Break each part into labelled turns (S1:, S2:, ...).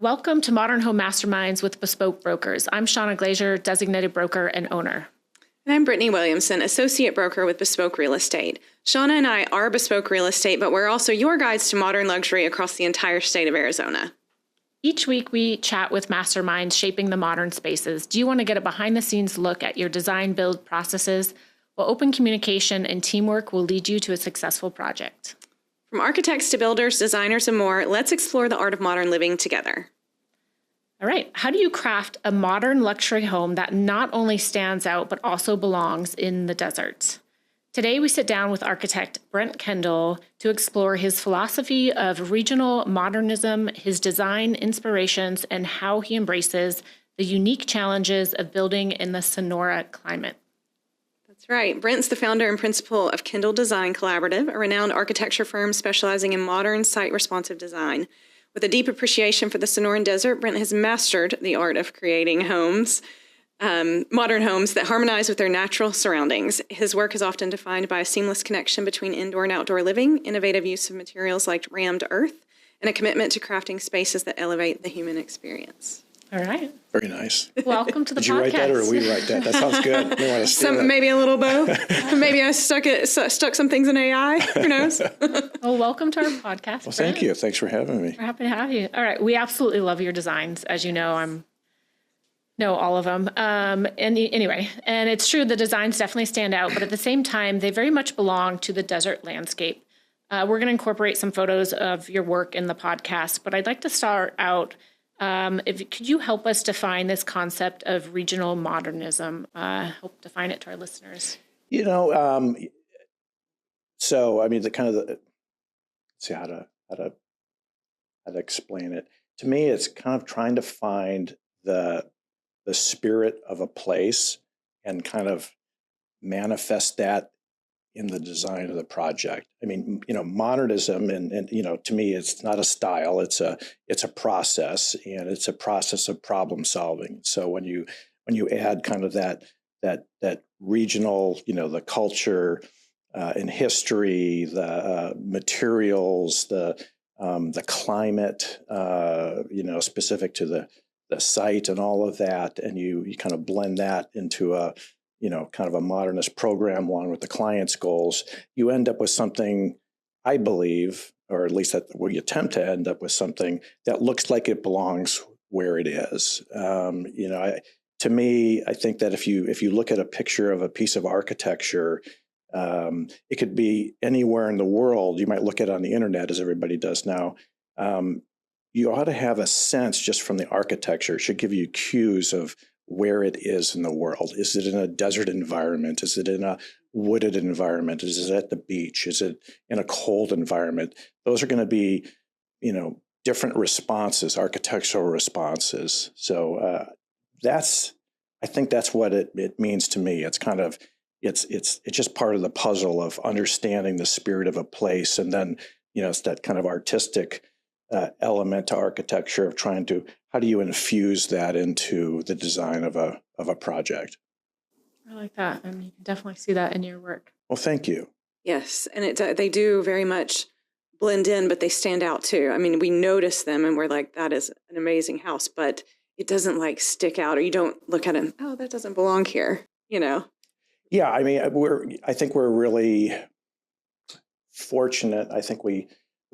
S1: Welcome to Modern Home Masterminds with beSpoke Brokers. I'm Shawna Glazier, designated broker and owner.
S2: And I'm Brittainy Williamson, associate broker with beSpoke Real Estate. Shawna and I are beSpoke Real Estate, but we're also your guides to modern luxury across the entire state of Arizona.
S1: Each week we chat with masterminds shaping the modern spaces. Do you want to get a behind-the-scenes look at your design build processes? Well, open communication and teamwork will lead you to a successful project.
S2: From architects to builders, designers, and more, let's explore the art of modern living together.
S1: All right, how do you craft a modern luxury home that not only stands out, but also belongs in the desert? Today, we sit down with architect Brent Kendle to explore his philosophy of regional modernism, his design inspirations, and how he embraces the unique challenges of building in the Sonora climate.
S2: That's right. Brent's the founder and principal of Kendle Design Collaborative, a renowned architecture firm specializing in modern site-responsive design. With a deep appreciation for the Sonoran Desert, Brent has mastered the art of creating homes, modern homes that harmonize with their natural surroundings. His work is often defined by a seamless connection between indoor and outdoor living, innovative use of materials like rammed earth, and a commitment to crafting spaces that elevate the human experience.
S1: All right.
S3: Very nice.
S1: Welcome to the podcast.
S3: Did you write that or we write that? That sounds good. We want to steal it.
S2: Maybe a little both. Maybe I stuck some things in AI. Who knows?
S1: Well, welcome to our podcast.
S3: Well, thank you. Thanks for having me.
S1: We're happy to have you. All right. We absolutely love your designs. As you know, know all of them. And it's true, the designs definitely stand out, but at the same time, they very much belong to the desert landscape. We're going to incorporate some photos of your work in the podcast, but I'd like to start out. Could you help us define this concept of regional modernism? Help define it to our listeners.
S3: Let's see how to explain it. To me, it's kind of trying to find the spirit of a place and kind of manifest that in the design of the project. I mean, modernism and to me, it's not a style, it's a process, and it's a process of problem solving. So when you add kind of that regional, the culture and history, the materials, the climate, specific to the site and all of that, and you kind of blend that into a kind of a modernist program along with the client's goals, you end up with something, I believe, or at least we attempt to end up with something that looks like it belongs where it is. To me, I think that if you look at a picture of a piece of architecture, it could be anywhere in the world. You might look at it on the internet, as everybody does now. You ought to have a sense just from the architecture. It should give you cues of where it is in the world. Is it in a desert environment? Is it in a wooded environment? Is it at the beach? Is it in a cold environment? Those are going to be, different responses, architectural responses. So I think that's what it means to me. It's kind of, it's just part of the puzzle of understanding the spirit of a place. And then, it's that kind of artistic element to architecture of trying to, how do you infuse that into the design of a project?
S1: I like that, and you can definitely see that in your work.
S3: Well, thank you.
S2: Yes, and they do very much blend in, but they stand out too. I mean, we notice them and we're like, that is an amazing house, but it doesn't like stick out, or you don't look at it, oh, that doesn't belong here,
S3: Yeah, I mean, I think we're really fortunate. I think we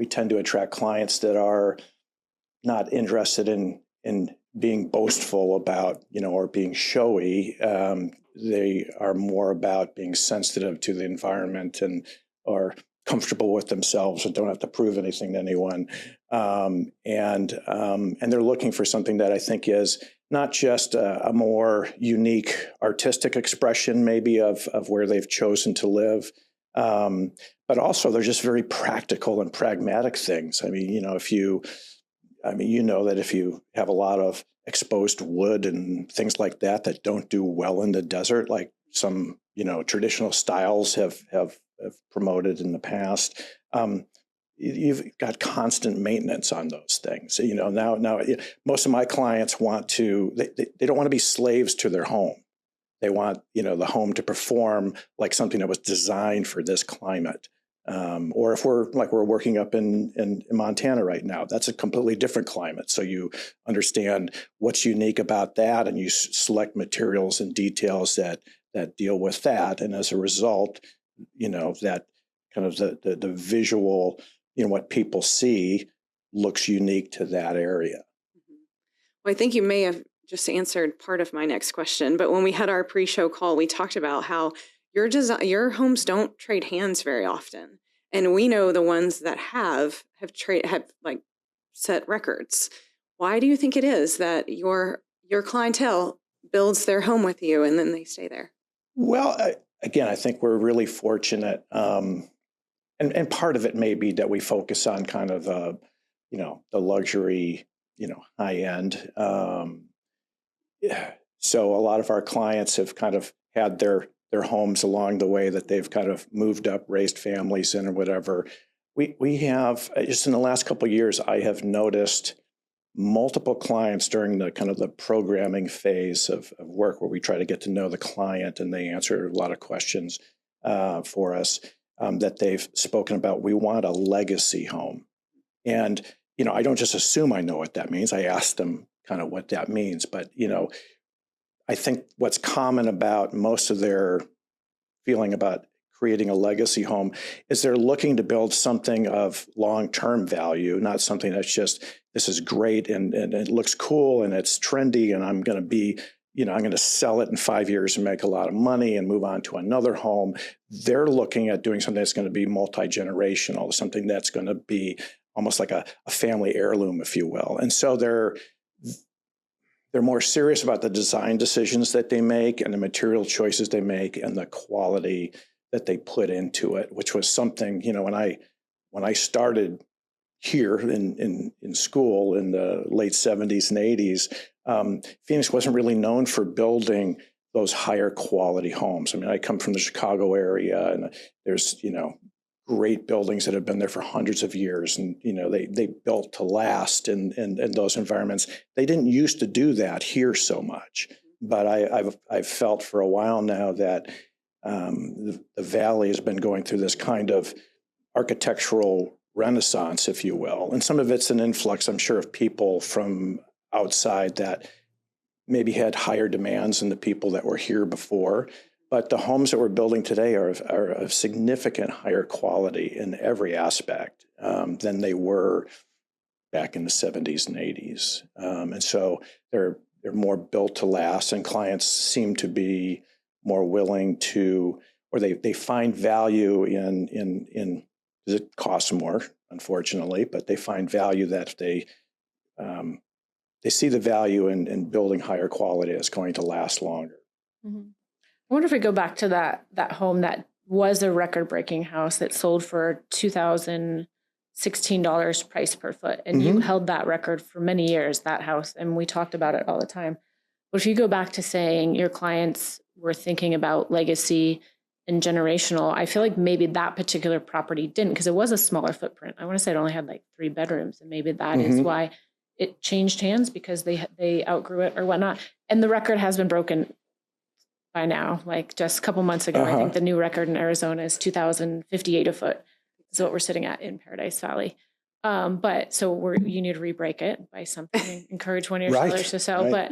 S3: tend to attract clients that are not interested in being boastful about, or being showy. They are more about being sensitive to the environment and are comfortable with themselves and don't have to prove anything to anyone. And they're looking for something that I think is not just a more unique artistic expression, maybe of where they've chosen to live, but also they're just very practical and pragmatic things. I mean, if you have a lot of exposed wood and things like that don't do well in the desert, like some, traditional styles have promoted in the past, you've got constant maintenance on those things. Now most of my clients they don't want to be slaves to their home. They want, the home to perform like something that was designed for this climate. Or if we're working up in Montana right now, that's a completely different climate. So you understand what's unique about that, and you select materials and details that deal with that. And as a result, that kind of the visual, what people see looks unique to that area.
S2: Well, I think you may have just answered part of my next question, but when we had our pre-show call, we talked about how your homes don't trade hands very often. And we know the ones that have like set records. Why do you think it is that your clientele builds their home with you and then they stay there?
S3: Well, again, I think we're really fortunate. And part of it may be that we focus on kind of, the luxury, high end. So a lot of our clients have kind of had their homes along the way that they've kind of moved up, raised families in or whatever. We have, just in the last couple of years, I have noticed multiple clients during the kind of the programming phase of work where we try to get to know the client and they answer a lot of questions for us that they've spoken about. We want a legacy home. And, I don't just assume I know what that means. I ask them kind of what that means. But, I think what's common about most of their feeling about creating a legacy home is they're looking to build something of long-term value, not something that's just, this is great and it looks cool and it's trendy and I'm going to be, I'm going to sell it in 5 years and make a lot of money and move on to another home. They're looking at doing something that's going to be multi-generational, something that's going to be almost like a family heirloom, if you will. And so they're more serious about the design decisions that they make and the material choices they make and the quality that they put into it, which was something, when I started here in school in the late 70s and 80s, Phoenix wasn't really known for building those higher quality homes. I mean, I come from the Chicago area and there's, great buildings that have been there for hundreds of years. And, they built to last in those environments. They didn't used to do that here so much. But I've felt for a while now that the Valley has been going through this kind of architectural renaissance, if you will. And some of it's an influx, I'm sure, of people from outside that maybe had higher demands than the people that were here before. But the homes that we're building today are of significant higher quality in every aspect than they were back in the 70s and 80s. And so they're more built to last, and clients seem to be more willing to, or they find value in it costs more, unfortunately, but they find value that they see the value in building higher quality that's going to last longer.
S1: Mm-hmm. I wonder if we go back to that home that was a record-breaking house that sold for $2,016 price per foot. And you held that record for many years, that house, and we talked about it all the time. But if you go back to saying your clients were thinking about legacy and generational, I feel like maybe that particular property didn't, because it was a smaller footprint. I want to say it only had like 3 bedrooms, and maybe that is why it changed hands, because they outgrew it or whatnot. And the record has been broken by now, like just a couple months ago. I think the new record in Arizona is $2,058 a foot is what we're sitting at in Paradise Valley. But so you need to re-break it by something, encourage one of your sellers to sell. Right.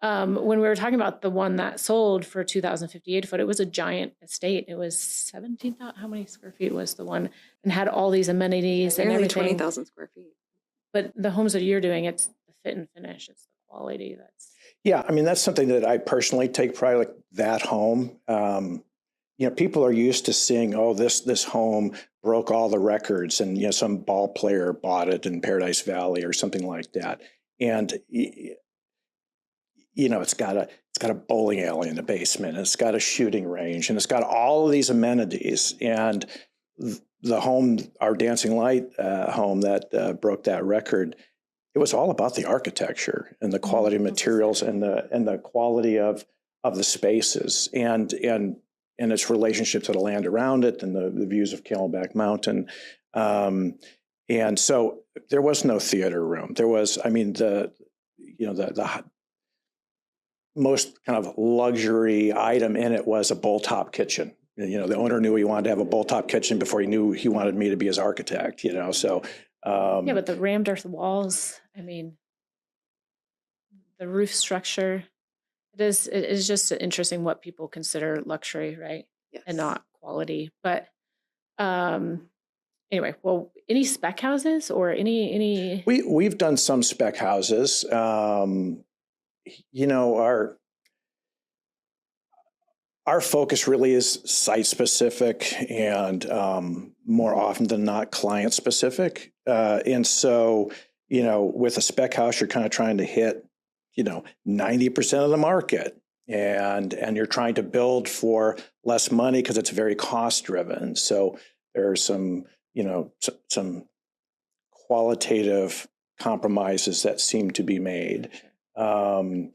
S1: But when we were talking about the one that sold for $2,058 a foot, it was a giant estate. It was 17,000, how many square feet was the one? And had all these amenities and everything.
S2: 20,000 square feet. But
S1: the homes that you're doing, it's the fit and finish. It's the quality that's.
S3: Yeah, I mean, that's something that I personally take pride, like that home. People are used to seeing, this home broke all the records and, some ball player bought it in Paradise Valley or something like that. And, it's got a bowling alley in the basement, and it's got a shooting range, and it's got all of these amenities. And the home, our Dancing Light home that broke that record, it was all about the architecture and the quality of materials and the quality of the spaces and its relationship to the land around it and the views of Camelback Mountain. And so there was no theater room. There was, the most kind of luxury item in it was a bowl top kitchen. the owner knew he wanted to have a bowl-top kitchen before he knew he wanted me to be his architect, so.
S1: Yeah, but the rammed earth walls, I mean, the roof structure, it is just interesting what people consider luxury, right?
S2: Yes.
S1: And not quality. But anyway, well, any spec houses or any
S3: We've done some spec houses. Our focus really is site specific and more often than not client specific. And so, with a spec house, you're kind of trying to hit, 90% of the market, and you're trying to build for less money because it's very cost driven. So there are some qualitative compromises that seem to be made. I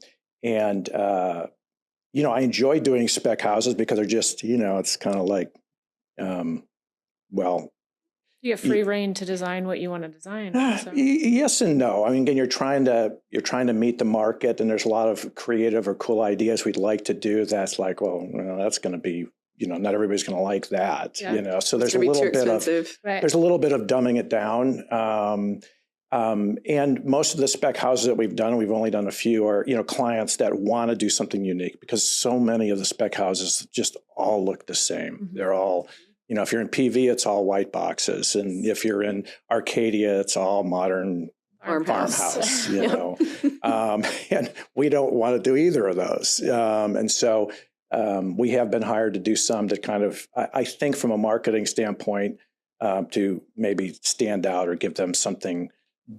S3: enjoy doing spec houses because they're just, it's kind of like,
S1: you have free reign to design what you want to design. So.
S3: Yes and no. I mean, again, you're trying to meet the market, and there's a lot of creative or cool ideas we'd like to do. That's like, well, that's going to be, not everybody's going to like that.
S1: Yeah.
S3: So there's a little bit of there's a little bit of dumbing it down. And most of the spec houses that we've done, we've only done a few, are clients that want to do something unique, because so many of the spec houses just all look the same. Mm-hmm. They're all, if you're in PV, it's all white boxes, and if you're in Arcadia, it's all modern farmhouse. And we don't want to do either of those. And so we have been hired to do some that kind of, I think, from a marketing standpoint, to maybe stand out or give them something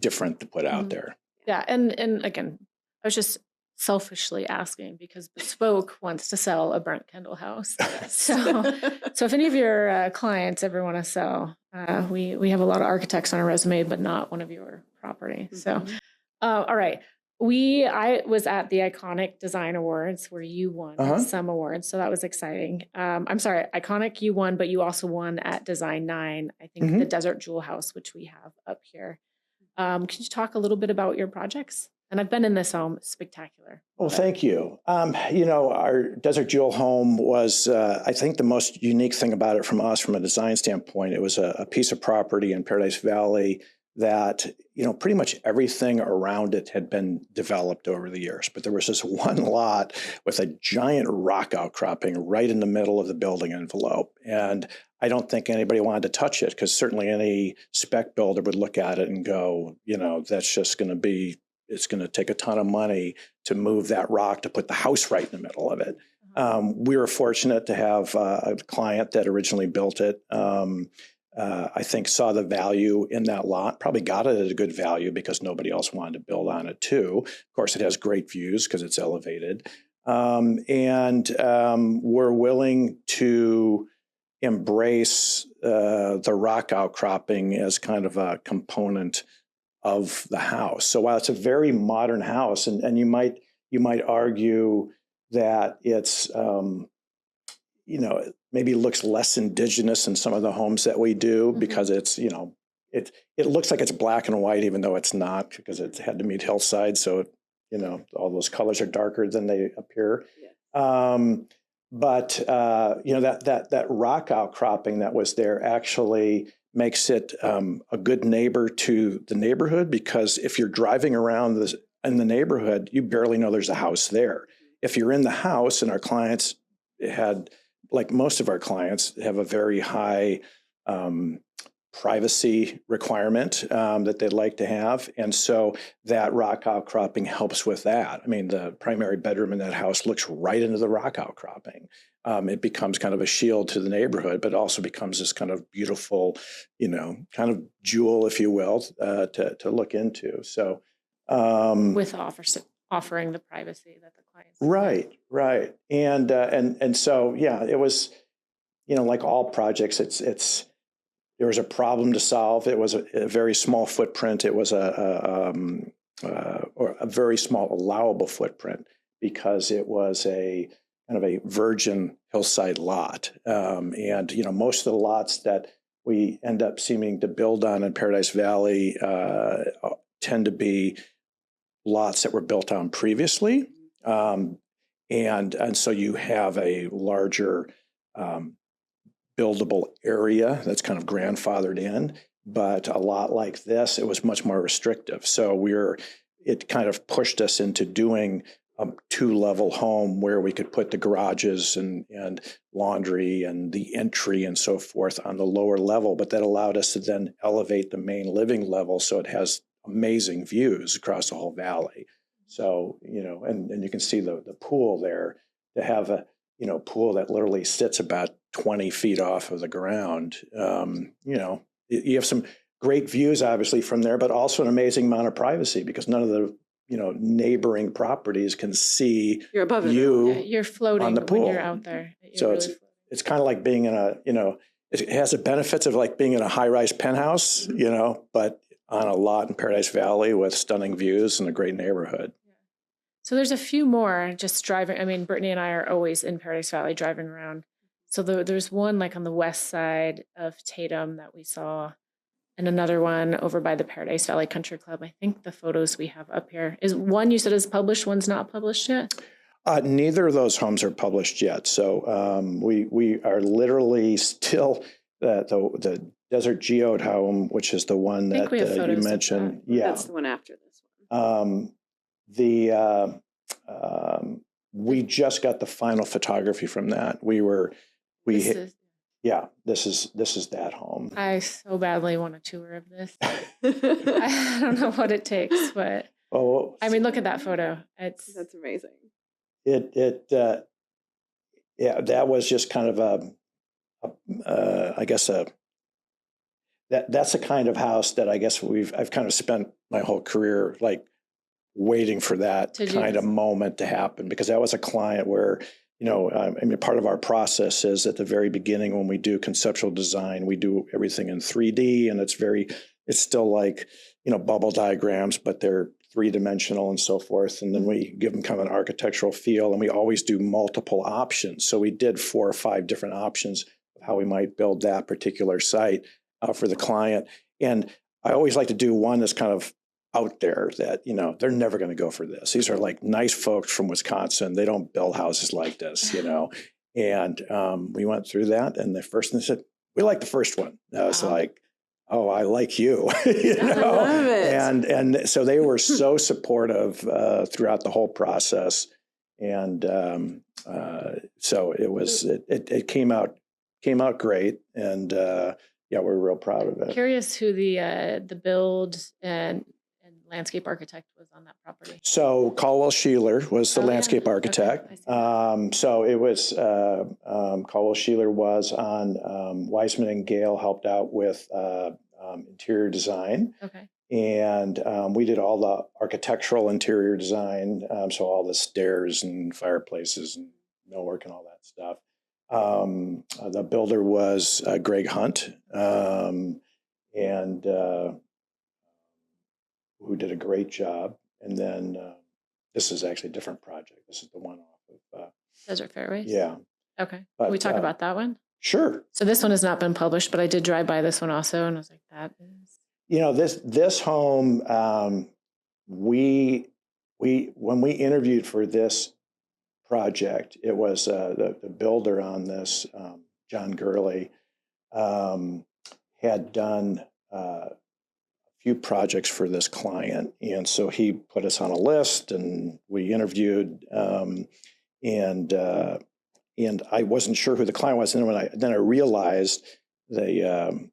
S3: different to put out there.
S1: Yeah. And again, I was just selfishly asking because beSpoke wants to sell a Brent Kendle house. So if any of your clients ever want to sell, we have a lot of architects on our resume, but not one of your property. So, all right. I was at the Iconic Design Awards where you won some awards. So that was exciting. I'm sorry, Iconic you won, but you also won at Design 9, I think the Desert Jewel House, which we have up here. Can you talk a little bit about your projects? And I've been in this home, it's spectacular.
S3: Well, thank you. Our Desert Jewel home was, I think, the most unique thing about it from us, from a design standpoint. It was a piece of property in Paradise Valley that, pretty much everything around it had been developed over the years. But there was this one lot with a giant rock outcropping right in the middle of the building envelope. And I don't think anybody wanted to touch it, because certainly any spec builder would look at it and go, that's just going to be, it's going to take a ton of money to move that rock to put the house right in the middle of it. We were fortunate to have a client that originally built it. I think saw the value in that lot, probably got it at a good value because nobody else wanted to build on it too. Of course, it has great views because it's elevated. And we're willing to embrace the rock outcropping as kind of a component of the house. So while it's a very modern house, and you might argue that it's maybe looks less indigenous than some of the homes that we do, because it's it looks like it's black and white, even though it's not, because it had to meet hillside. So all those colors are darker than they appear. Yeah. But that rock outcropping that was there actually makes it a good neighbor to the neighborhood, because if you're driving around in the neighborhood, you barely know there's a house there. If you're in the house, and our clients had, like most of our clients, have a very high privacy requirement that they'd like to have. And so that rock outcropping helps with that. I mean, the primary bedroom in that house looks right into the rock outcropping. It becomes kind of a shield to the neighborhood, but also becomes this kind of beautiful, kind of jewel, if you will, to look into. So
S1: with offering the privacy that the clients
S3: right. And so, yeah, it was, like all projects, there was a problem to solve. It was a very small footprint. It was a very small allowable footprint, because it was a kind of a virgin hillside lot. And most of the lots that we end up seeming to build on in Paradise Valley tend to be lots that were built on previously. And so you have a larger buildable area that's kind of grandfathered in. But a lot like this, it was much more restrictive. So it kind of pushed us into doing a 2-level home where we could put the garages and laundry and the entry and so forth on the lower level. But that allowed us to then elevate the main living level so it has amazing views across the whole valley. So, and you can see the pool there. To have a, pool that literally sits about 20 feet off of the ground, you have some great views, obviously, from there, but also an amazing amount of privacy because none of the neighboring properties can see
S2: You're above it.
S3: you.
S1: Yeah, you're floating
S3: on the
S1: when
S3: pool.
S1: you're out there.
S3: So it's kind of like being in it has the benefits of like being in a high-rise penthouse, but on a lot in Paradise Valley with stunning views and a great neighborhood.
S1: So there's a few more just driving. I mean, Brittainy and I are always in Paradise Valley driving around. So there's one like on the west side of Tatum that we saw, and another one over by the Paradise Valley Country Club. I think the photos we have up here is one you said is published, one's not published yet.
S3: Neither of those homes are published yet. So we are literally still the Desert Geode home, which is the one that you mentioned. Yeah,
S2: that's the one after this one.
S3: We just got the final photography from that. This is that home.
S1: I so badly want a tour of this. I don't know what it takes, but I mean, look at that photo.
S2: That's amazing.
S3: That was just kind of that's the kind of house that I guess I've kind of spent my whole career like waiting for that kind of moment to happen, because that was a client where, part of our process is at the very beginning when we do conceptual design, we do everything in 3D, and it's still like, bubble diagrams, but they're 3-dimensional and so forth. And then we give them kind of an architectural feel, and we always do multiple options. So we did 4 or 5 different options of how we might build that particular site for the client. And I always like to do one that's kind of out there that, they're never going to go for this. These are like nice folks from Wisconsin. They don't build houses like this, And we went through that, and the first one said, we like the first one. And I was like, oh, I like you,
S2: I love it.
S3: And so they were so supportive throughout the whole process. And so it came out great. And we're real proud of it.
S1: Curious who the build and landscape architect was on that property.
S3: So Caldwell Sheeler was the landscape architect.
S1: Okay.
S3: So it was Caldwell Sheeler was on Weisman and Gale helped out with interior design. Okay. And we did all the architectural interior design, so all the stairs and fireplaces and millwork and all that stuff. The builder was Greg Hunt, and who did a great job. And then this is actually a different project. This is the one off of
S1: Desert Fairways?
S3: Yeah.
S1: Okay. Can we talk about that one?
S3: Sure.
S1: So this one has not been published, but I did drive by this one also, and I was like, that is...
S3: this home, when we interviewed for this project, it was the builder on this, John Gurley, had done a few projects for this client. And so he put us on a list, and we interviewed, and I wasn't sure who the client was. And then I realized the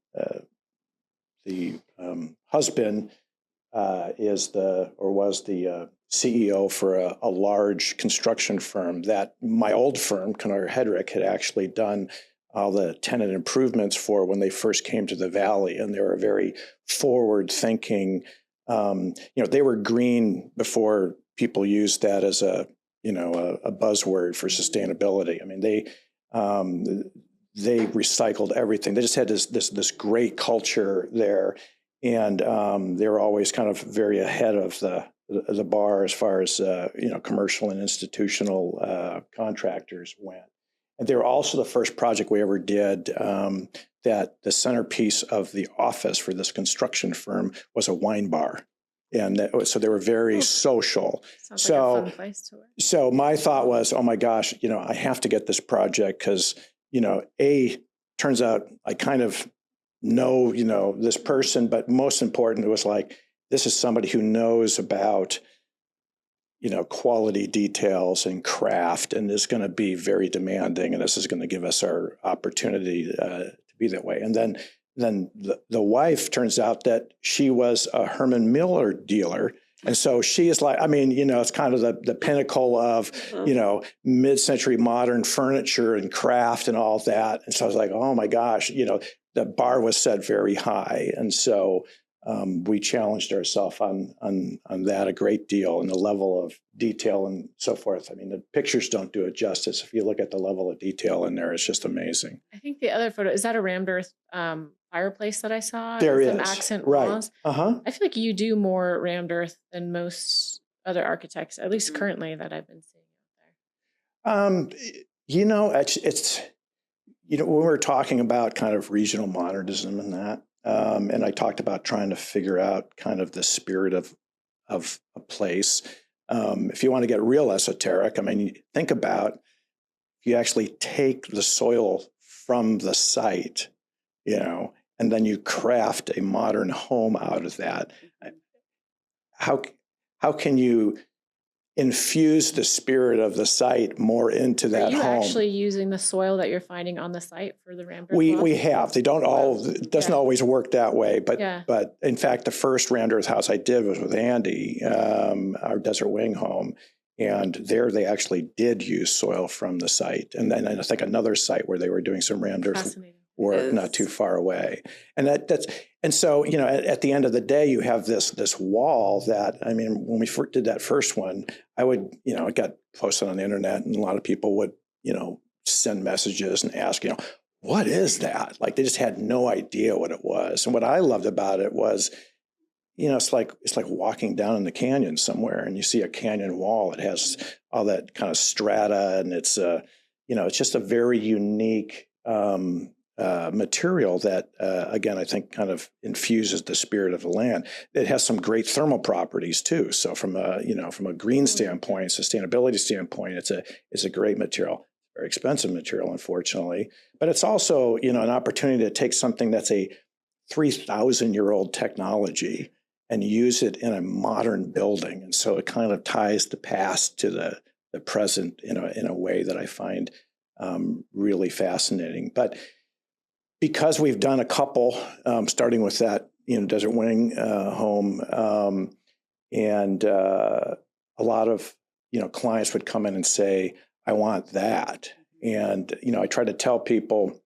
S3: husband was the CEO for a large construction firm that my old firm, Kennard Hedrick, had actually done all the tenant improvements for when they first came to the Valley. And they were very forward thinking. They were green before people used that as a buzzword for sustainability. I mean, they recycled everything. They just had this great culture there, and they were always kind of very ahead of the bar as far as commercial and institutional contractors went. And they were also the first project we ever did that the centerpiece of the office for this construction firm was a wine bar. And so they were very social.
S1: Sounds like a fun place to work.
S3: So my thought was, oh my gosh, I have to get this project because, turns out I kind of know, this person, but most important, it was like, this is somebody who knows about, quality details and craft, and is going to be very demanding, and this is going to give us our opportunity to be that way. And then the wife turns out that she was a Herman Miller dealer. And so she is like, it's kind of the pinnacle of, mid-century modern furniture and craft and all that. And so I was like, oh my gosh, the bar was set very high. And so we challenged ourselves on that a great deal, and the level of detail and so forth. The pictures don't do it justice. If you look at the level of detail in there, it's just amazing.
S1: I think the other photo, is that a rammed earth fireplace that I saw?
S3: There is.
S1: Some accent
S3: right.
S1: walls.
S3: Uh-huh.
S1: I feel like you do more rammed earth than most other architects, at least currently that I've been seeing out there.
S3: It's when we're talking about kind of regional modernism and that, and I talked about trying to figure out kind of the spirit of a place. If you want to get real esoteric, think about if you actually take the soil from the site, and then you craft a modern home out of that. How can you infuse the spirit of the site more into that home?
S1: Are you actually using the soil that you're finding on the site for the rammed earth
S3: We
S1: walls?
S3: have. They don't all. It doesn't always work that way. But in fact, the first rammed earth house I did was with Andy, our Desert Wing home, and there they actually did use soil from the site. And then I think another site where they were doing some rammed earth work not too far away. And so at the end of the day, you have this wall that, when we did that first one, I would, it got posted on the internet, and a lot of people would, send messages and ask, what is that? Like, they just had no idea what it was. And what I loved about it was, it's like walking down in the canyon somewhere, and you see a canyon wall. It has all that kind of strata, and it's it's just a very unique material that, again, I think kind of infuses the spirit of the land. It has some great thermal properties too. So from a green standpoint, sustainability standpoint, it's a great material. Very expensive material, unfortunately, but it's also an opportunity to take something that's a 3,000-year-old technology and use it in a modern building. And so it kind of ties the past to the present in a way that I find really fascinating. But because we've done a couple, starting with that Desert Wing home, and a lot of clients would come in and say, I want that. And I try to tell people,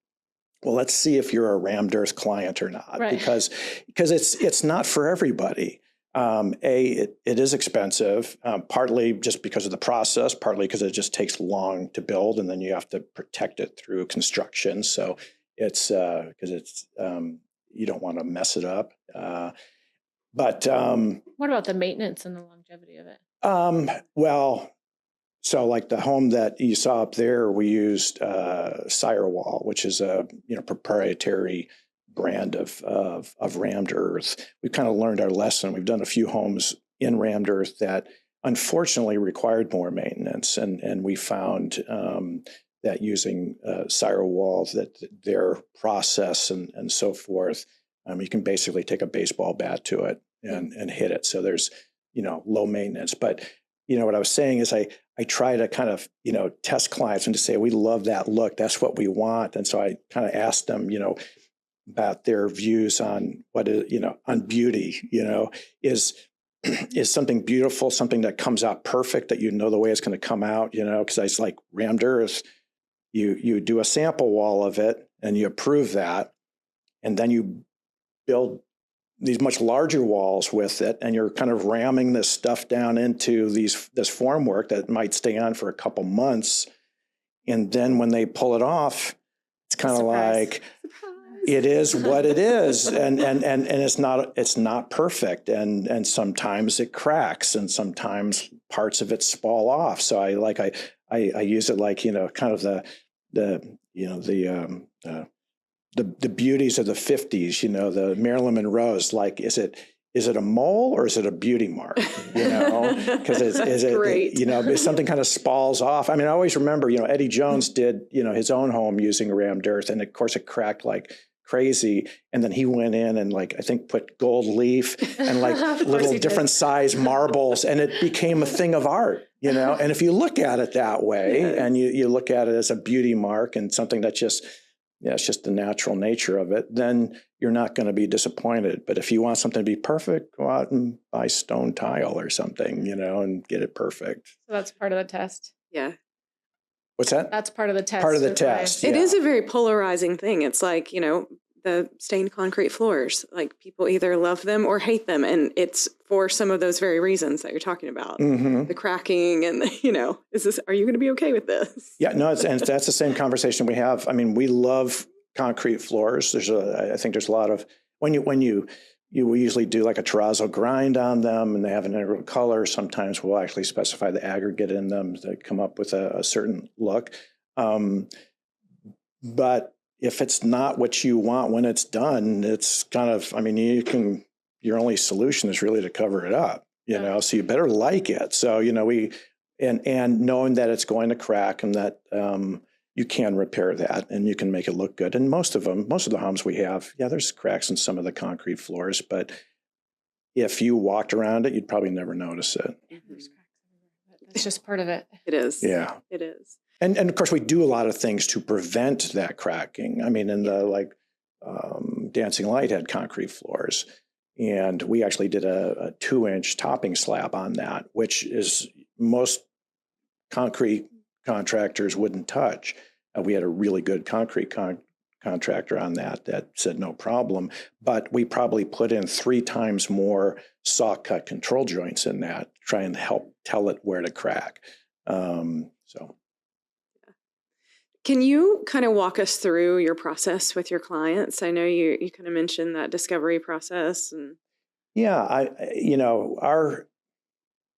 S3: well, let's see if you're a rammed earth client or not,
S1: right.
S3: because it's not for everybody. It is expensive, partly just because of the process, partly because it just takes long to build, and then you have to protect it through construction. So it's because it's you don't want to mess it up. But
S1: what about the maintenance and the longevity of it?
S3: Well, so like the home that you saw up there, we used Firewall, which is a proprietary brand of rammed earth. We've kind of learned our lesson. We've done a few homes in rammed earth that unfortunately required more maintenance, and we found that using Firewall, that their process and so forth, you can basically take a baseball bat to it and hit it. So there's low maintenance. But what I was saying is I try to kind of test clients and to say, we love that look, that's what we want. And so I kind of asked them about their views on what is on beauty. Is something beautiful something that comes out perfect, that the way it's going to come out? Because I was like, rammed earth, you do a sample wall of it and you approve that, and then you build these much larger walls with it, and you're kind of ramming this stuff down into this formwork that might stay on for a couple months. And then when they pull it off, it's kind of like, it is what it is. And it's not perfect. And sometimes it cracks, and sometimes parts of it fall off. So I use it like, kind of the beauties of the 50s, the Marilyn Monroe's, like, is it is it a mole or is it a beauty mark? Because if something kind of spalls off. I mean, I always remember, Eddie Jones did, his own home using rammed earth, and of course it cracked like crazy. And then he went in and I think put gold leaf and little different size marbles, and it became a thing of art, And if you look at it that way, and you look at it as a beauty mark and something that just, it's just the natural nature of it, then you're not going to be disappointed. But if you want something to be perfect, go out and buy stone tile or something, and get it perfect.
S1: So that's part of the test.
S2: Yeah.
S3: What's that?
S1: That's part of the test.
S3: Part of the test.
S2: It is a very polarizing thing. It's like, the stained concrete floors, like people either love them or hate them. And it's for some of those very reasons that you're talking about.
S3: Mm-hmm.
S2: The cracking and, are you going to be okay with this?
S3: Yeah, no, and that's the same conversation we have. I mean, we love concrete floors. I think there's a lot of, when you usually do like a terrazzo grind on them and they have an integral color. Sometimes we'll actually specify the aggregate in them to come up with a certain look. But if it's not what you want when it's done, it's kind of, your only solution is really to cover it up, so you better like it. So, and knowing that it's going to crack and that you can repair that and you can make it look good. And most of the homes we have, there's cracks in some of the concrete floors, but if you walked around it, you'd probably never notice it.
S1: It's just part of it.
S2: It is.
S3: Yeah.
S2: It is.
S3: And of course, we do a lot of things to prevent that cracking. I mean, in the Dancing Light had concrete floors, and we actually did a 2-inch topping slab on that, which is most concrete contractors wouldn't touch. We had a really good concrete contractor on that said no problem, but we probably put in 3 times more saw cut control joints in that, to try and help tell it where to crack.
S2: Can you kind of walk us through your process with your clients? I know you kind of mentioned that discovery process. And
S3: yeah, I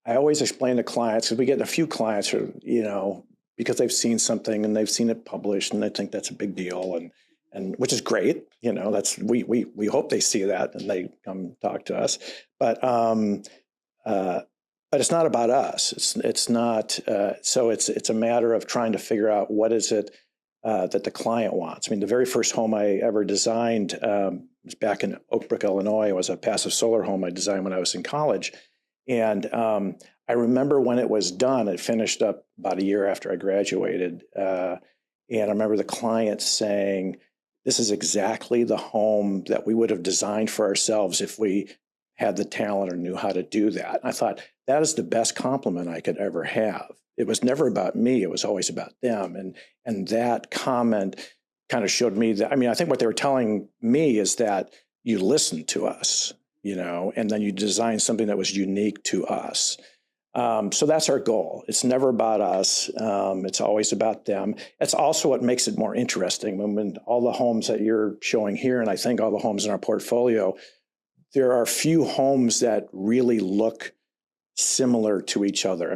S3: always explain to clients, because we get a few clients who, because they've seen something and they've seen it published and they think that's a big deal, and which is great. That's we hope they see that and they come talk to us. But it's not about us. It's not. So it's a matter of trying to figure out what is it that the client wants. I mean, the very first home I ever designed was back in Oak Brook, Illinois. It was a passive solar home I designed when I was in college, and I remember when it was done. It finished up about a year after I graduated, and I remember the client saying, "This is exactly the home that we would have designed for ourselves if we had the talent or knew how to do that." I thought, that is the best compliment I could ever have. It was never about me. It was always about them. And that comment kind of showed me that, I think what they were telling me is that you listened to us, and then you designed something that was unique to us. So that's our goal. It's never about us. It's always about them. It's also what makes it more interesting. When all the homes that you're showing here, and I think all the homes in our portfolio, there are few homes that really look similar to each other.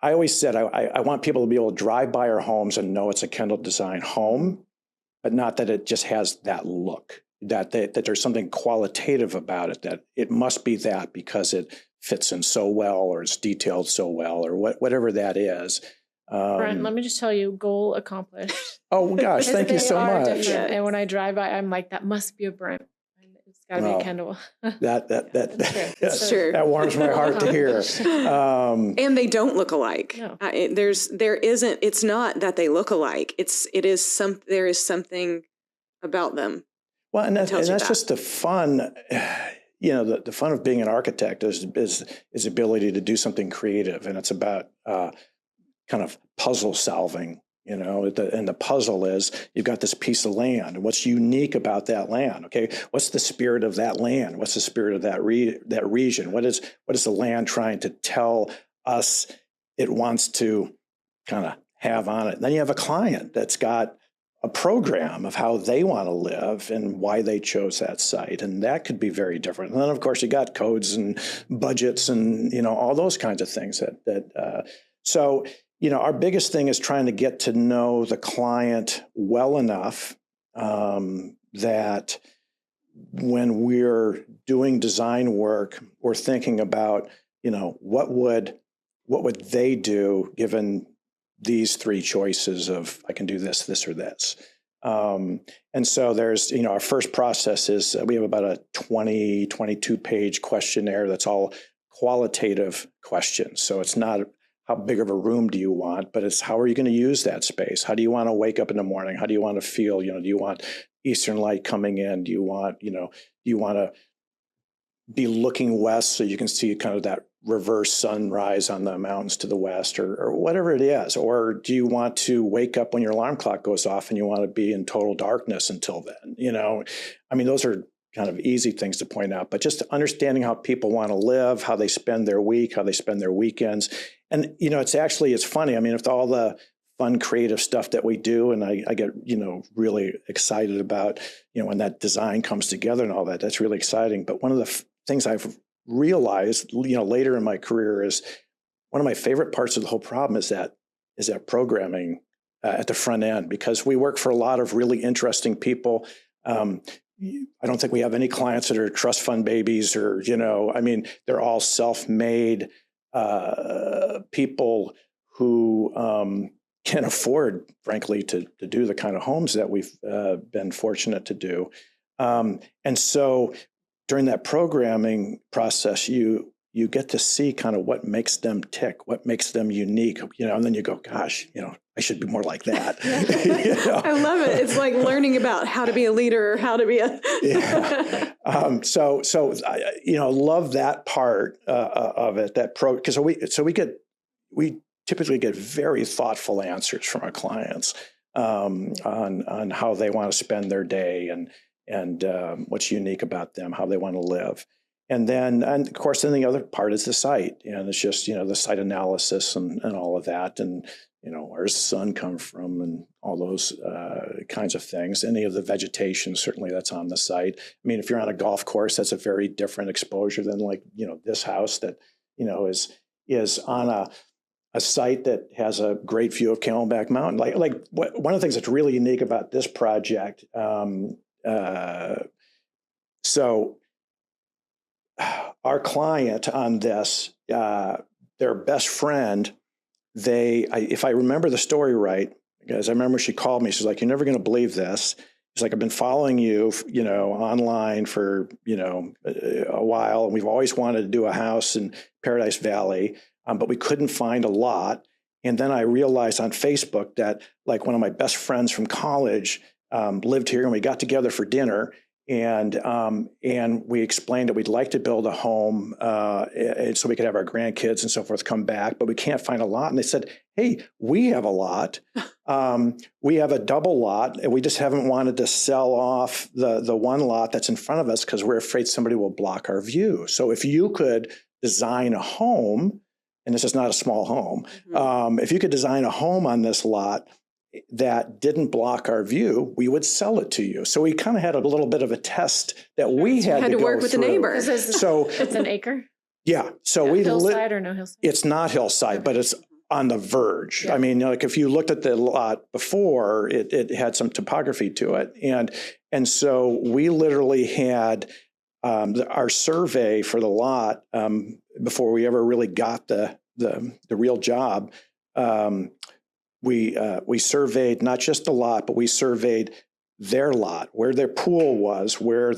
S3: I always said I want people to be able to drive by our homes and know it's a Kendle design home, but not that it just has that look, that there's something qualitative about it, that it must be that because it fits in so well or it's detailed so well or whatever that is.
S1: Brent, let me just tell you, goal accomplished.
S3: Oh gosh, thank you so much.
S1: Different. And when I drive by, I'm like, that must be a Brent. It's got to be a Kendle.
S2: That's true.
S3: That warms my heart to hear.
S2: And they don't look alike.
S1: No.
S2: It's not that they look alike. There is something about them.
S3: Well, and that's just the fun. The fun of being an architect is ability to do something creative, and it's about kind of puzzle solving. And the puzzle is, you've got this piece of land, and what's unique about that land? Okay, what's the spirit of that land? What's the spirit of that region? What is the land trying to tell us it wants to kind of have on it? And then you have a client that's got a program of how they want to live and why they chose that site, and that could be very different. And then, of course, you got codes and budgets and all those kinds of things so. Our biggest thing is trying to get to know the client well enough that when we're doing design work, we're thinking about, what would they do given these three choices of I can do this, this, or this. And so there's, our first process is we have about a 22 page questionnaire that's all qualitative questions. So it's not how big of a room do you want, but it's how are you going to use that space? How do you want to wake up in the morning? How do you want to feel? Do you want eastern light coming in? Do you want, do you want to be looking west so you can see kind of that reverse sunrise on the mountains to the west or whatever it is? Or do you want to wake up when your alarm clock goes off and you want to be in total darkness until then? Those are kind of easy things to point out, but just understanding how people want to live, how they spend their week, how they spend their weekends. And, it's funny. With all the fun, creative stuff that we do, and I get, really excited about, when that design comes together and all that, that's really exciting. But one of the things I've realized, later in my career is one of my favorite parts of the whole problem is that programming at the front end, because we work for a lot of really interesting people. I don't think we have any clients that are trust fund babies or, they're all self-made people who can afford, frankly, to do the kind of homes that we've been fortunate to do. And so during that programming process, you get to see kind of what makes them tick, what makes them unique, and then you go, gosh, I should be more like that.
S2: I love it. It's like learning about how to be a leader, how to be a.
S3: Yeah. So I love that part of it. Because we typically get very thoughtful answers from our clients on how they want to spend their day and what's unique about them, how they want to live. And of course, the other part is the site. And it's just, the site analysis and all of that. And, where's the sun come from and all those kinds of things. Any of the vegetation, certainly that's on the site. If you're on a golf course, that's a very different exposure than this house that, is on a site that has a great view of Camelback Mountain. One of the things that's really unique about this project, so our client on this, their best friend, if I remember the story right, because I remember she called me, she's like, you're never going to believe this. She's like, I've been following you, online for, a while. And we've always wanted to do a house in Paradise Valley, but we couldn't find a lot. And then I realized on Facebook that one of my best friends from college lived here, and we got together for dinner. And we explained that we'd like to build a home so we could have our grandkids and so forth come back, but we can't find a lot. And they said, hey, we have a lot. We have a double lot, and we just haven't wanted to sell off the one lot that's in front of us because we're afraid somebody will block our view. So if you could design a home, and this is not a small home, if you could design a home on this lot that didn't block our view, we would sell it to you. So we kind of had a little bit of a test that we had to
S2: work
S3: go
S2: with
S3: through.
S2: the neighbor.
S3: So
S1: It's an acre?
S3: yeah. So we
S1: hillside or no hillside?
S3: It's not hillside, but it's on the verge.
S1: Yeah.
S3: If you looked at the lot before, it had some topography to it. And so we literally had our survey for the lot before we ever really got the real job. We surveyed not just the lot, but we surveyed their lot, where their pool was, where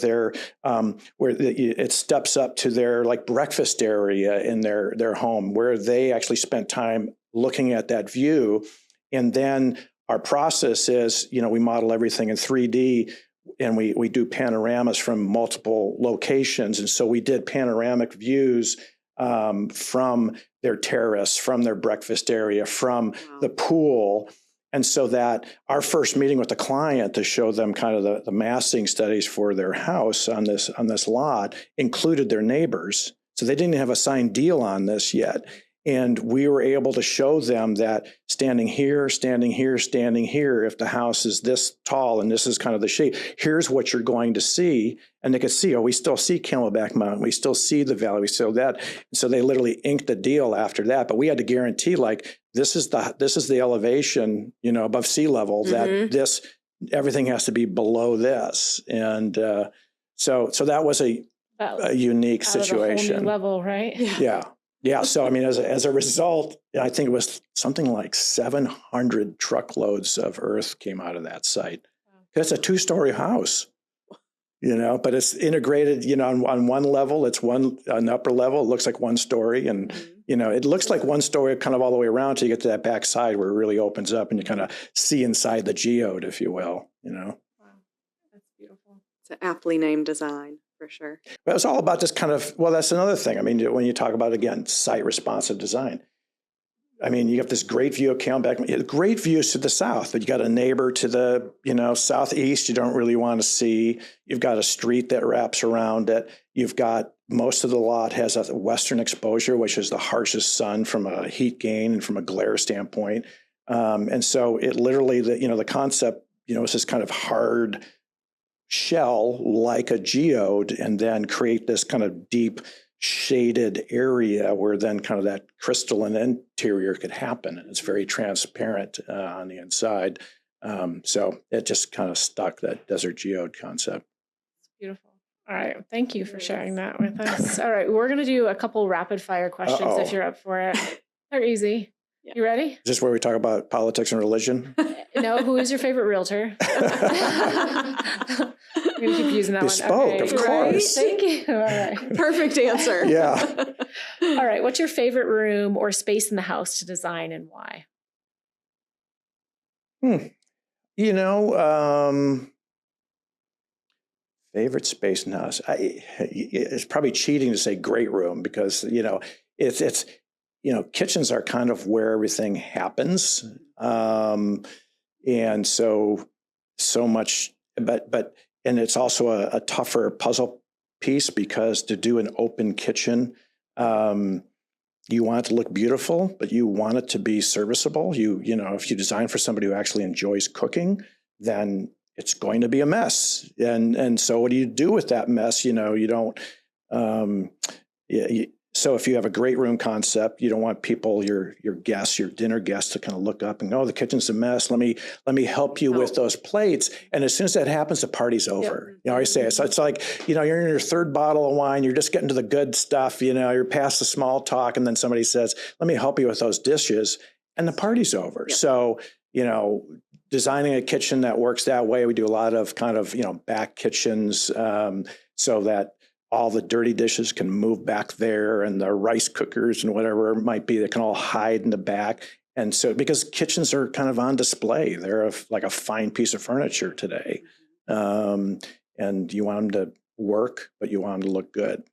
S3: it steps up to their breakfast area in their home, where they actually spent time looking at that view. And then our process is, we model everything in 3D, and we do panoramas from multiple locations. And so we did panoramic views from their terrace, from their breakfast area, from the pool. And so that our first meeting with the client to show them kind of the massing studies for their house on this lot included their neighbors. So they didn't have a signed deal on this yet. And we were able to show them that standing here, standing here, standing here, if the house is this tall and this is kind of the shape, here's what you're going to see. And they could see, we still see Camelback Mountain. We still see the valley. We still that. And so they literally inked the deal after that. But we had to guarantee this is the elevation, above sea level, that everything has to be below this. And So that was a unique
S1: Out of the whole
S3: situation.
S1: new level, right?
S3: Yeah. So, I mean, as a result, I think it was something like 700 truckloads of earth came out of that site. It's a 2-story house, but it's integrated, on one level, it's an upper level, it looks like 1 story. And, it looks like 1 story kind of all the way around till you get to that back side where it really opens up and you kind of see inside the geode, if you will,
S1: Wow. That's beautiful.
S2: It's an aptly named design. For sure.
S3: But it's all about this kind of, that's another thing. I mean, when you talk about, again, site responsive design, I mean, you have this great view of Camelback, great views to the south, but you got a neighbor to the, southeast you don't really want to see. You've got a street that wraps around it. You've got most of the lot has a western exposure, which is the harshest sun from a heat gain and from a glare standpoint. And so it literally, the concept, is this kind of hard shell like a geode and then create this kind of deep shaded area where then kind of that crystalline interior could happen. And it's very transparent on the inside. So it just kind of stuck, that desert geode concept.
S1: Beautiful. All right. Thank you for sharing that with us. All right. We're going to do a couple rapid fire questions if you're up for it. They're easy. Yeah. You ready?
S3: Is this where we talk about politics and religion?
S1: No. Who is your favorite realtor? I'm going to keep using that
S3: beSpoke,
S1: one. Okay.
S3: of course.
S1: Right? Thank you. All right.
S2: Perfect answer.
S3: Yeah.
S1: All right. What's your favorite room or space in the house to design and why?
S3: Favorite space in the house. It's probably cheating to say great room because, it's kitchens are kind of where everything happens. And so much, and it's also a tougher puzzle piece because to do an open kitchen, you want it to look beautiful, but you want it to be serviceable. If you design for somebody who actually enjoys cooking, then it's going to be a mess. And so what do you do with that mess? You don't, so if you have a great room concept, you don't want people, your guests, your dinner guests to kind of look up and go, oh, the kitchen's a mess. Let me help you with those plates. And as soon as that happens, the party's over. Yep. I say it. So it's like, you're in your 3rd bottle of wine, you're just getting to the good stuff, you're past the small talk. And then somebody says, let me help you with those dishes. And the party's over. Yep. So, designing a kitchen that works that way, we do a lot of kind of, back kitchens so that all the dirty dishes can move back there and the rice cookers and whatever it might be, they can all hide in the back. And so, because kitchens are kind of on display, they're like a fine piece of furniture today. And you want them to work, but you want them to look good.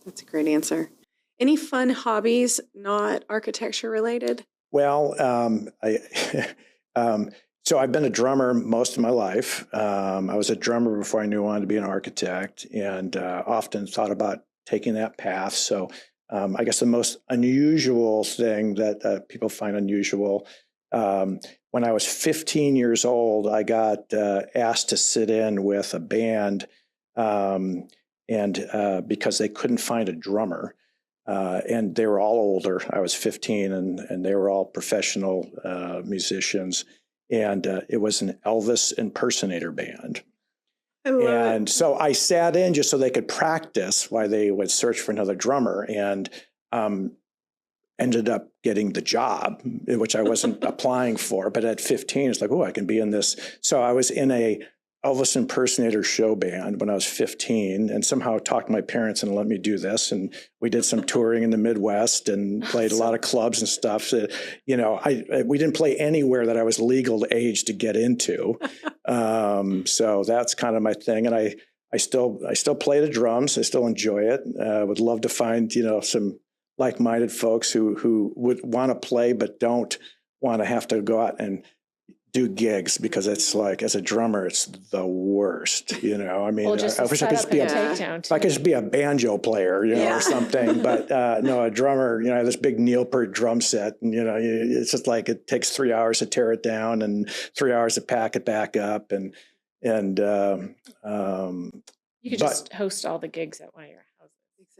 S2: That's a great answer. Any fun hobbies, not architecture related?
S3: Well, so I've been a drummer most of my life. I was a drummer before I knew I wanted to be an architect, and often thought about taking that path. So I guess the most unusual thing that people find unusual, when I was 15 years old, I got asked to sit in with a band, and because they couldn't find a drummer. And they were all older. I was 15 and they were all professional musicians. And it was an Elvis impersonator band. And so I sat in just so they could practice while they would search for another drummer, and ended up getting the job, which I wasn't applying for. But at 15, it's like, oh, I can be in this. So I was in a Elvis impersonator show band when I was 15, and somehow talked my parents and let me do this. And we did some touring in the Midwest and played a lot of clubs and stuff. So, we didn't play anywhere that I was legal age to get into. So that's kind of my thing. And I still play the drums. I still enjoy it. Would love to find, some like-minded folks who would want to play, but don't want to have to go out and do gigs, because it's like, as a drummer, it's the worst, I mean,
S1: Well,
S3: I wish I could just be I could just be a banjo player, or something, but no, a drummer, I have this big Neilpert drum set, and, it's just like, it takes 3 hours to tear it down and 3 hours to pack it back up. And
S1: you could just host all the gigs at one of your houses.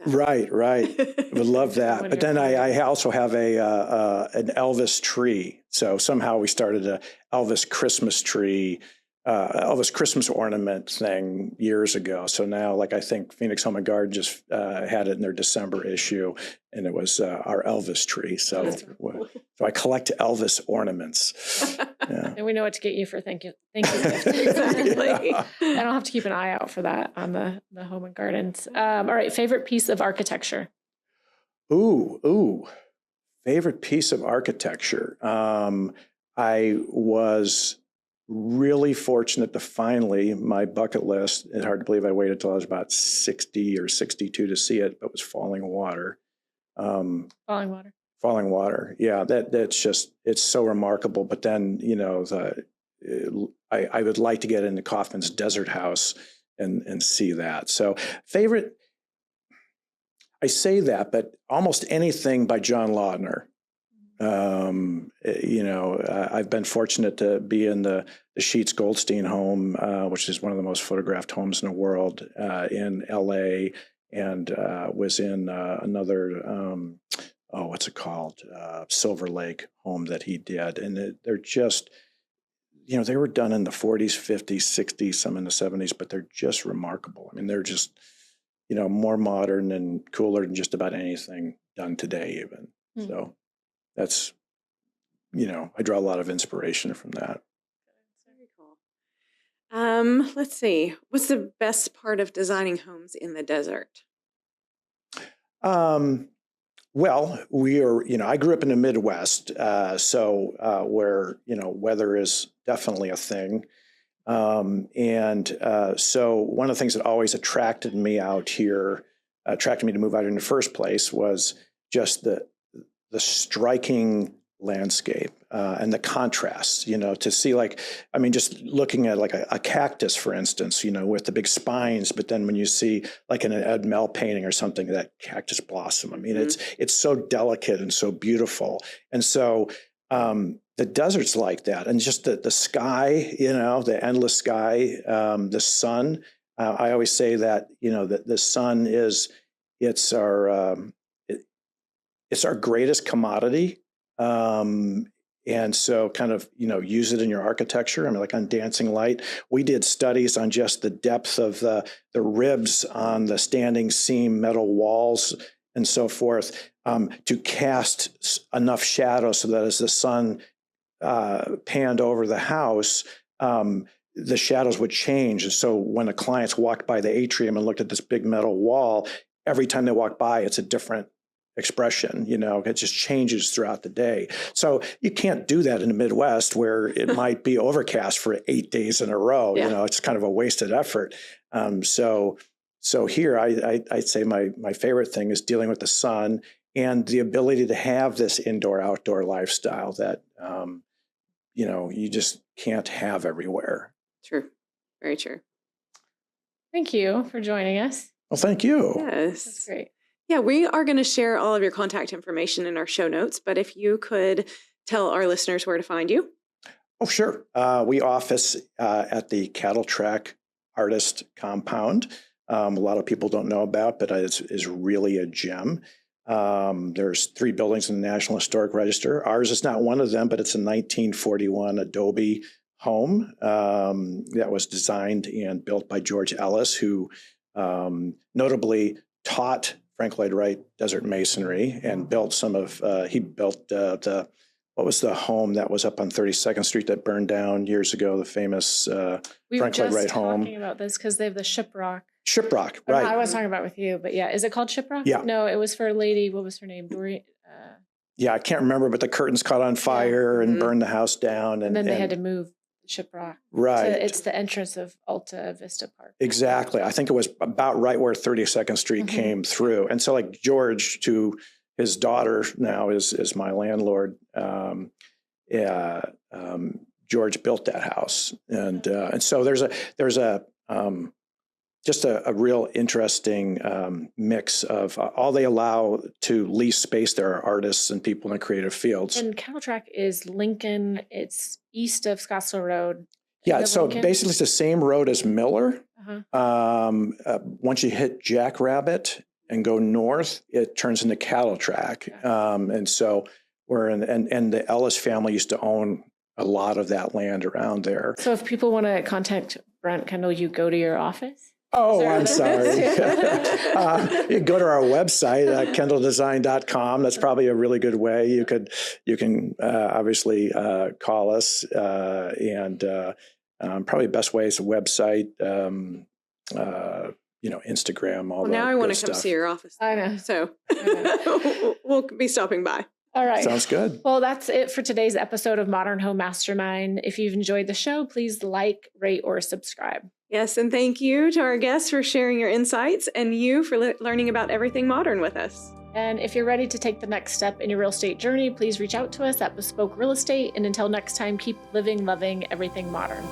S3: Right. Would love that. But then I also have an Elvis tree. So somehow we started a Elvis Christmas tree Elvis Christmas ornament thing years ago. So now, like I think Phoenix Home and Garden just had it in their December issue, and it was our Elvis tree. So, so I collect Elvis ornaments. Yeah.
S1: And we know what to get you for thank you. Gift.
S2: Exactly.
S3: Yeah.
S1: I don't have to keep an eye out for that on the home and gardens. All right, favorite piece of architecture.
S3: Ooh, favorite piece of architecture. I was really fortunate to finally, my bucket list, it's hard to believe I waited till I was about 60 or 62 to see it, but was Falling Water.
S1: Falling Water.
S3: Falling Water. Yeah, that's just, it's so remarkable. But then, you know, I would like to get into Kaufman's Desert House and see that. So favorite, I say that, but almost anything by John Lautner. You know, I've been fortunate to be in the Sheets Goldstein home, which is one of the most photographed homes in the world, in LA, and was in another, what's it called? Silver Lake home that he did. And they're just, you know, they were done in the 40s, 50s, 60s, some in the 70s, but they're just remarkable. I mean, they're just, you know, more modern and cooler than just about anything done today even. So that's, you know, I draw a lot of inspiration from that.
S2: Very cool. Let's see. What's the best part of designing homes in the desert?
S3: Well, we are, you know, I grew up in the Midwest, where, you know, weather is definitely a thing. So one of the things that always attracted me out here, attracted me to move out in the first place, was just the striking landscape and the contrasts, you know, to see, like, I mean, just looking at like a cactus, for instance, you know, with the big spines, but then when you see like in an Ed Mell painting or something, that cactus blossom, I mean, it's so delicate and so beautiful. And so the desert's like that, and just the sky, you know, the endless sky, the sun. I always say that, you know, that the sun it's our greatest commodity. And so kind of, you know, use it in your architecture. I mean, like on Dancing Light, we did studies on just the depth of the ribs on the standing seam metal walls and so forth, to cast enough shadow so that as the sun panned over the house, the shadows would change. And so when the clients walked by the atrium and looked at this big metal wall, every time they walk by, it's a different expression, you know, it just changes throughout the day. So you can't do that in the Midwest, where it might be overcast for 8 days in a row. You know, it's kind of a wasted effort. So here I'd say my favorite thing is dealing with the sun and the ability to have this indoor-outdoor lifestyle that, you know, you just can't have everywhere.
S2: True. Very true.
S1: Thank you for joining us.
S3: Well, thank you.
S2: Yes.
S1: That's great.
S2: Yeah, we are going to share all of your contact information in our show notes, but if you could tell our listeners where to find you.
S3: Oh, sure. We office at the Cattle Track Artist Compound. A lot of people don't know about, but it is really a gem. There's 3 buildings in the National Historic Register. Ours is not one of them, but it's a 1941 Adobe home that was designed and built by George Ellis, who notably taught Frank Lloyd Wright desert masonry and built some of, he built what was the home that was up on 32nd Street that burned down years ago, the famous Frank Lloyd Wright home. We were just
S1: talking about this because they have the Shiprock.
S3: Shiprock, right.
S1: I was talking about with you, but yeah. Is it called Shiprock?
S3: Yeah.
S1: No, it was for a lady, what was her name? Dory.
S3: Yeah, I can't remember, but the curtains caught on fire and burned the house down.
S1: And then they had to move Shiprock.
S3: Right.
S1: It's the entrance of Alta Vista Park.
S3: Exactly. I think it was about right where 32nd Street came through. And so like George, to his daughter now is my landlord. George built that house. And so there's just a real interesting mix of all they allow to lease space. There are artists and people in the creative fields.
S1: And Cattle Track is Lincoln. It's east of Scottsdale Road.
S3: Yeah, so basically it's the same road as Miller. Once you hit Jackrabbit and go north, it turns into Cattle Track. And so we're in, and the Ellis family used to own a lot of that land around there.
S1: So if people want to contact Brent Kendle, you go to your office?
S3: Oh, I'm sorry. You can go to our website, kendledesign.com. That's probably a really good way. You can obviously call us, and probably best way is a website, Instagram, all that.
S2: Now I want to
S3: stuff.
S2: come see your office.
S1: I know.
S2: So we'll be stopping by.
S1: All right.
S3: Sounds good.
S1: Well, that's it for today's episode of Modern Home Mastermind. If you've enjoyed the show, please like, rate, or subscribe.
S2: Yes, and thank you to our guests for sharing your insights and you for learning about everything modern with us.
S1: And if you're ready to take the next step in your real estate journey, please reach out to us at beSpoke Real Estate. And until next time, keep living, loving everything modern.